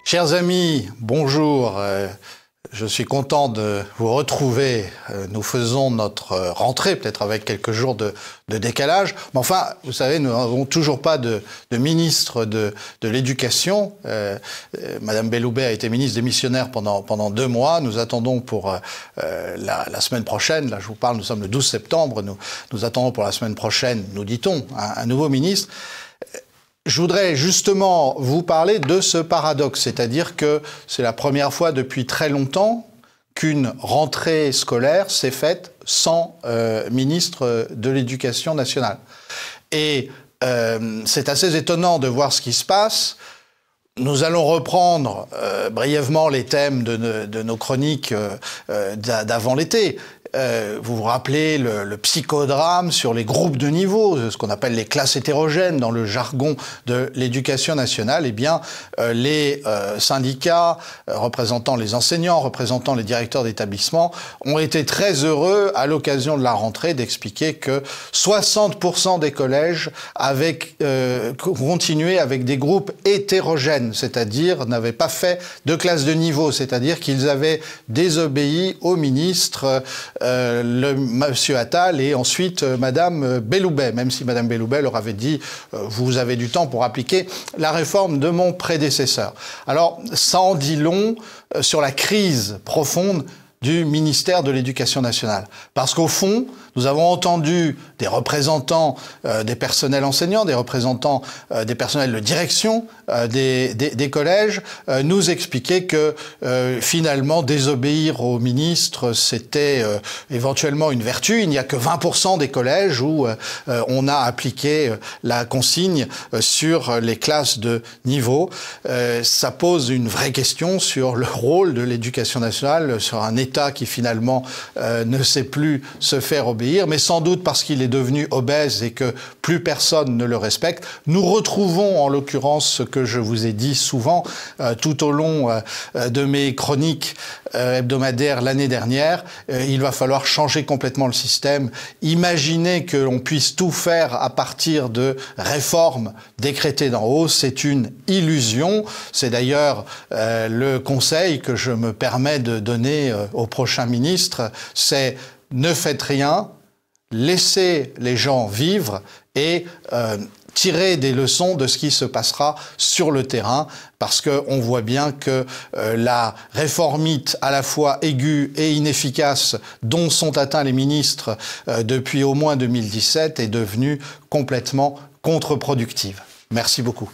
Chers amis, bonjour. Je suis content de vous retrouver. Nous faisons notre rentrée, peut-être avec quelques jours de décalage. Mais enfin, vous savez, nous n'avons toujours pas de ministre de l'Éducation. Madame Belloubet a été ministre démissionnaire pendant 2 mois. Nous attendons pour la semaine prochaine, là je vous parle, nous sommes le 12 septembre, nous attendons pour la semaine prochaine, nous dit-on, un nouveau ministre. Je voudrais justement vous parler de ce paradoxe, c'est-à-dire que c'est la première fois depuis très longtemps qu'une rentrée scolaire s'est faite sans ministre de l'Éducation nationale. Et c'est assez étonnant de voir ce qui se passe. Nous allons reprendre brièvement les thèmes de nos chroniques d'avant l'été. Vous vous rappelez le psychodrame sur les groupes de niveau, ce qu'on appelle les classes hétérogènes dans le jargon de l'éducation nationale. Eh bien, les syndicats représentant les enseignants, représentant les directeurs d'établissement ont été très heureux à l'occasion de la rentrée d'expliquer que 60% des collèges avaient continué avec des groupes hétérogènes, c'est-à-dire n'avaient pas fait de classe de niveau, c'est-à-dire qu'ils avaient désobéi au ministre Monsieur Attal et ensuite Madame Belloubet, même si Madame Belloubet leur avait dit vous avez du temps pour appliquer la réforme de mon prédécesseur. Alors, ça en dit long sur la crise profonde du ministère de l'Éducation nationale. Parce qu'au fond, nous avons entendu des représentants des personnels enseignants, des représentants des personnels de direction des collèges nous expliquer que finalement désobéir au ministre c'était éventuellement une vertu. Il n'y a que 20% des collèges où on a appliqué la consigne sur les classes de niveau. Ça pose une vraie question sur le rôle de l'Éducation nationale, sur un État qui finalement ne sait plus se faire obéir, mais sans doute parce qu'il est devenu obèse et que plus personne ne le respecte. Nous retrouvons en l'occurrence ce que je vous ai dit souvent tout au long de mes chroniques hebdomadaires l'année dernière. Il va falloir changer complètement le système. Imaginez que l'on puisse tout faire à partir de réformes décrétées d'en haut, c'est une illusion. C'est d'ailleurs le conseil que je me permets de donner au prochain ministre, c'est ne faites rien, laissez les gens vivre et tirer des leçons de ce qui se passera sur le terrain, parce qu'on voit bien que la réformite à la fois aiguë et inefficace dont sont atteints les ministres depuis au moins 2017 est devenue complètement contre-productive. Merci beaucoup.